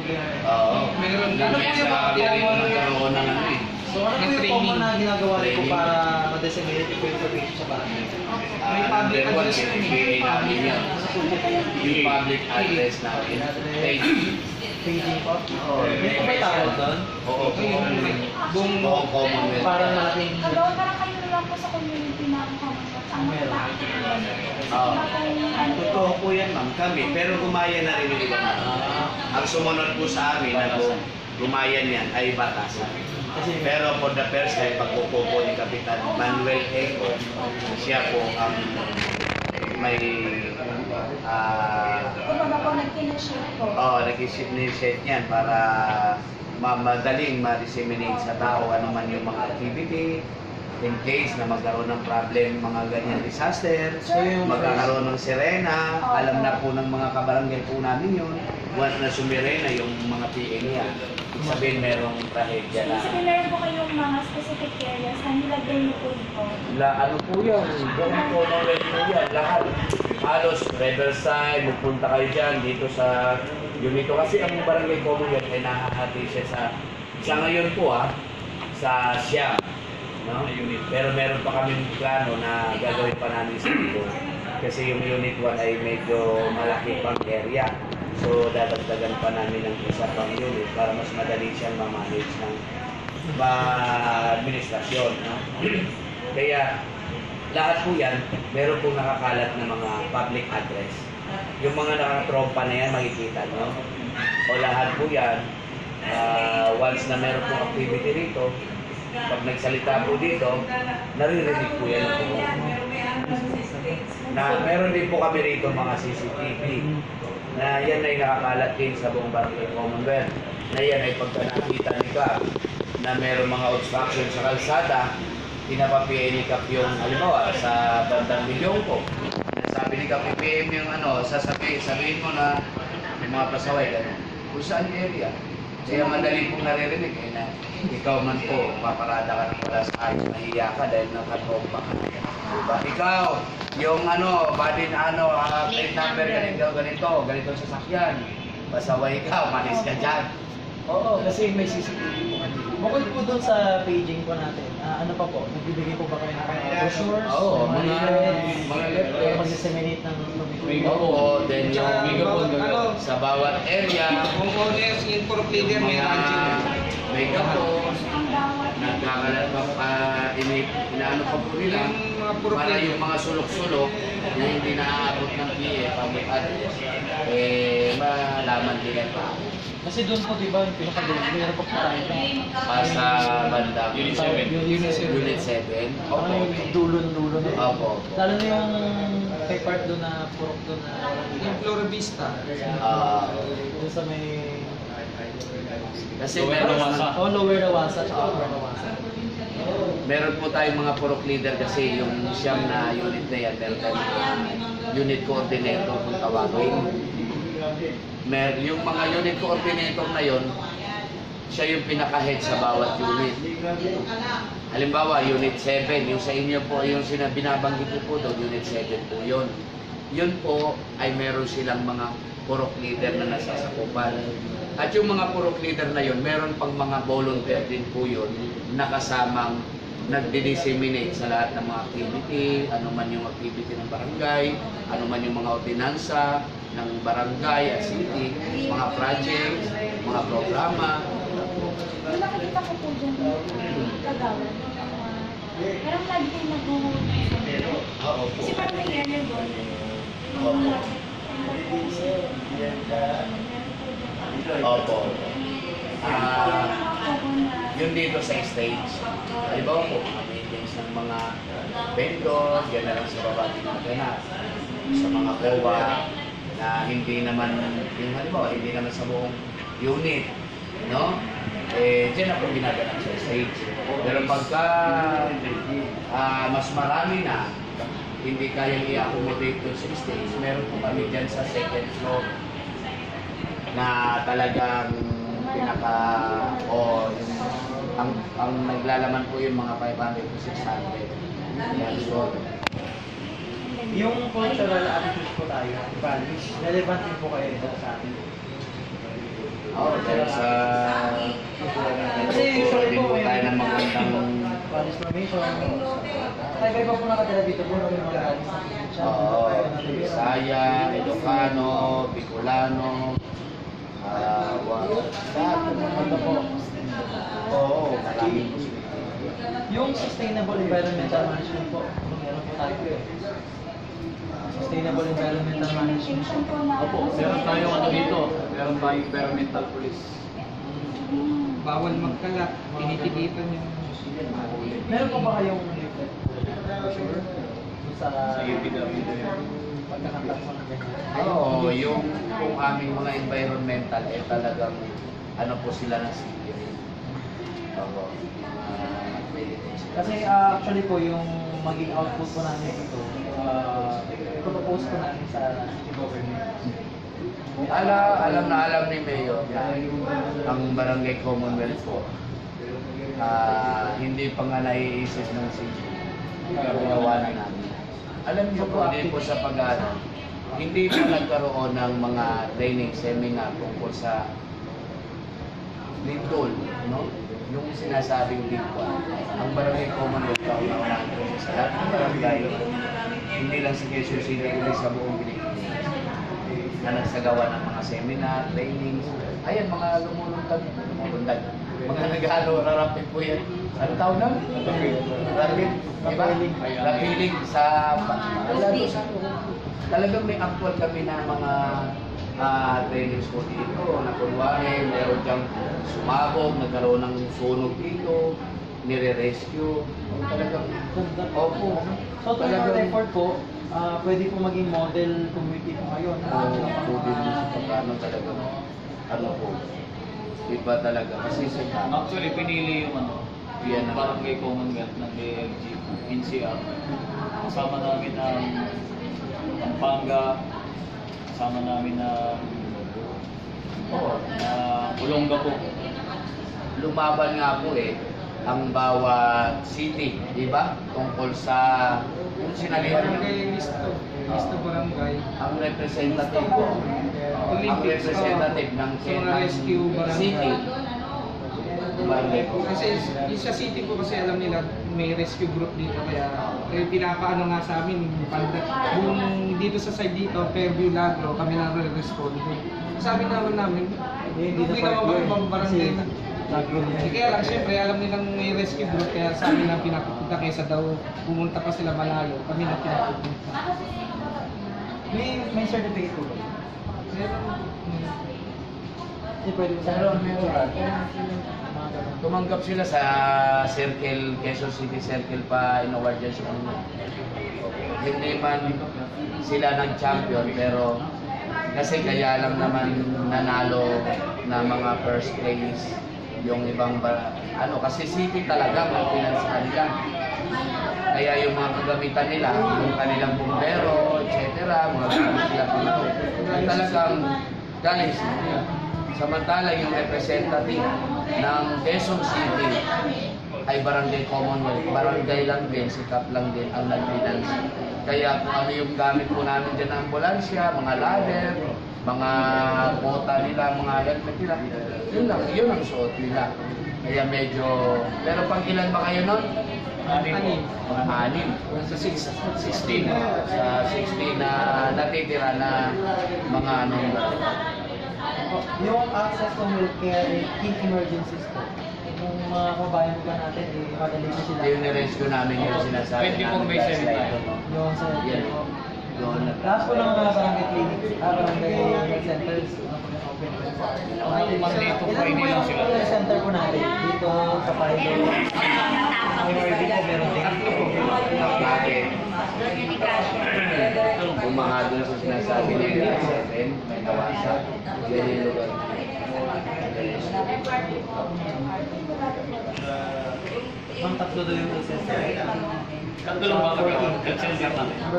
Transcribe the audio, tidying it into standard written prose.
problema. Oo. Meron Ano po yung mga nagkaroon ng ano eh. So ano po yung common na ginagawa niyo po para ma-disseminate yung information sa barangay? May public Number one, address yun. PA namin yan. Yung public address namin. Page. Paging po? Oo. May po ba tawag doon? Oo. Buong Buong Commonwealth. Parang malaking... Hello, parang kayo na lang po sa community na Commonwealth. Ang Meron. Totoo po yan, ma'am. Kami. Pero gumaya na rin yung iba na. Ang sumunod po sa amin na gumaya niyan ay batasan. Pero for the first time, pagpupo po ni Kapitan Manuel Eco, siya po ang may Kumbaga po, nag-initiate po. nag-initiate niyan para madaling ma-disseminate sa tao ano man yung mga activity in case na magkaroon ng problem, mga ganyan disaster, magkakaroon ng sirena, alam na po ng mga kabarangay po namin yun, once na sumirena yung mga PA niya, sabihin merong trahedya na. Kasi meron po kayong mga specific areas na nilagay niyo po ito. Ano po yan, buong Commonwealth po yan, lahat. Halos Riverside, magpunta kayo dyan dito sa Unito. Kasi ang Barangay Commonwealth ay nahahati siya sa ngayon po sa Siam. No? Pero meron pa kami plano na gagawin pa namin sa Unito. Kasi yung Unit 1 ay medyo malaki pang area. So dadagdagan pa namin ng isa pang unit para mas madali siyang ma-manage ng administrasyon. No? Kaya lahat po yan, meron po nakakalat na mga public address. Yung mga nakatrompa na yan, makikita nyo. O lahat po yan, once na meron po activity rito, pag nagsalita po dito, naririnig po yan po. Na meron din po kami rito mga CCTV na yan ay nakakalat din sa buong Barangay Commonwealth. Na yan ay pagka nakita ni Cap na meron mga obstruction sa kalsada, pinapa-PA ni Cap yung halimbawa sa bandang Milyong po. Sabi ni Cap, PM yung sabihin mo na may mga pasaway gano'n. Kung saan area? Kaya madali pong naririnig na ikaw man po, paparada ka ng wala sa ayos, nahiya ka dahil nakatrompa ka. Diba? Ikaw, yung body na plate number, ganito ang sasakyan. Pasaway ka, umalis ka dyan. Oo, kasi may CCTV po kanina. Bukod po doon sa paging po natin, ano pa po? Nagbibigay po ba kayo ng brochures? Oo, mga leaflets. Mag-disseminate ng Oo, then yung sa bawat area, Kung owners, yung group leader, may ranching. may kapos, nagkakalat pa inaano pa po nila Yung mga puro para player. yung mga sulok-sulok na hindi naaabot ng PA, public address, malaman nila pa. Kasi doon po, di ba, yung pinakadulo, meron pa po tayo. Sa bandang Unit 7. Unit 7. Ano yung dulo-dulo na. Opo. Lalo na yung kay part doon na purok doon na Yung Flora Vista. doon sa may Kasi meron lower Nawasa tsaka upper Nawasa. meron po tayong mga purok leader kasi yung siyam na unit na yan, meron tayong mga unit coordinator kung tawagin. Yung mga unit coordinator na yon, siya yung pinaka-head sa bawat unit. Halimbawa, Unit 7, yung sa inyo po, yung binabanggit ko po doon, Unit 7 po yun. Yun po ay meron silang mga purok leader na nasasakupan. At yung mga purok leader na yun, meron pang mga volunteer din po yun na kasamang nagdi-disseminate sa lahat ng mga activity, ano man yung activity ng barangay, ano man yung mga ordinansa ng barangay at city, mga projects, mga programa. Yung nakikita ko po dyan, kagawad, parang lagi kayo nag-hold. Kasi parang may area doon. Opo. Yun dito sa stage. Halimbawa po, meetings ng mga vendor, yan na lang sa baba ginaganap. Sa mga COA na hindi naman, yung halimbawa, hindi naman sa buong unit. No? Diyan na po ginaganap sa stage. Pero pagka mas marami na, hindi kayang i-accommodate doon sa stage, meron po kami dyan sa second floor na talagang ang naglalaman po yung mga 500 to 600. Yan, so, Yung cultural attitude po tayo, values, relevant din po kayo ito sa atin. Oo, pero sa... Kasi usually din po, po tayo ng magandang... Spanish formation. Kaya pa po nakatira dito po ng mga galis na probinsya. Oo, Bisaya, Ilocano, Bicolano, Ano po? Oo, maraming Muslim. Yung sustainable environmental management po, meron po tayo eh. Sustainable environmental management po. Opo, meron tayong ano dito, meron tayong environmental police. Bawal magkalat, tinitigitan yung... Meron po ba kayong leaflet? Sure. Sa UPW. pagkakantak mo ng ganyan? Oo, yung kung aming mga environmental, eh talagang ano po sila ng city. Oo. Pwede po sila. Kasi actually po yung maging output po namin dito, propose po namin sa city government. Alam na alam ni Mayor na ang Barangay Commonwealth po, hindi pa nga naiisip ng city. Ginawa na namin. Alam niyo po, hindi po sa pag-ano, hindi po nagkaroon ng mga training seminar tungkol sa lindol, no? Yung sinasabing lindol. Ang Barangay Commonwealth kauna-unahan po sa lahat ng barangay, hindi lang sa Quezon City, kundi sa buong Pilipinas, na nagsagawa ng mga seminar, trainings. Ayan, mga lumulundag, mga nag-ano, rarapid po yan. Ano tawag na? Rapid, di ba? Rapiling sa... Talagang may actual kami na mga trainings po dito, na kunwari, meron diyang sumabog, nagkaroon ng sunog dito, nire-rescue. Talagang, opo. So, to your effort po, pwede po maging model community po ngayon. Pwede mo sa pagkano talagang, ano po, iba talaga. Kasi sa Actually, pinili yung ano, Yan yung ang- Barangay Commonwealth ng DFG, NCR. Kasama namin ang Pampanga, kasama namin ang Olonga po. lumaban nga po ang bawat city, di ba? Tungkol sa kung sinalihan Barangay niyo. listo barangay. Ang representative po, ang representative ng Sa mga rescue barangay. city, barangay po. Kasi yung sa city po kasi alam nila may rescue group dito kaya pinapaano nga sa amin kung dito sa side dito Fairview Lagro kami na re-respond. Sabi namin Hindi hindi na naman part ibang barangay na. Lagro Eh, kaya lang siyempre alam nilang may rescue group kaya sa amin na pinapupunta kaysa daw pumunta pa sila malayo kami na pinapupunta. May certificate po ba? Hindi pwede po sa Meron. mga ganun. Tumanggap sila sa Circle, Quezon City Circle pa in-award dyan sa kanila. Hindi man sila nag-champion pero kasi kaya lang naman nanalo na mga first place yung ibang kasi city talaga ang pinansa sa kanila. Kaya yung mga kagamitan nila, yung kanilang bumbero, etc., mga gamit nila ay talagang galing sa kanila. Samantala yung representative ng Quezon City ay Barangay Commonwealth. Barangay lang din, sikap lang din ang nag-finance. Kaya kung ano yung gamit po namin dyan ng ambulansya, mga ladder, mga bota nila, mga helmet nila, yun ang suot nila. Kaya medyo, pero pag ilan ba kayo nun? Anim. Mga 6. Sa 16. Sa 16 na natitira na mga anong Yung access to healthcare in emergencies po. Kung mga kabayan po natin, madali na sila. yung nirescue namin yung sinasabi 24 by 7 tayo. Yung sa Yan. Doon na. lahat po ng mga barangay clinics, barangay health centers, open po. Monday to Ilan Friday po lang yung sila. health center po natin? Dito sa Paido. Ang RD po meron din. Bakit? Bumaha doon sa sinasabi niya 7, may nawasa. Yan yung lugar. Ang tatlo daw yung health center. Kanto lang ba kami? Health center natin.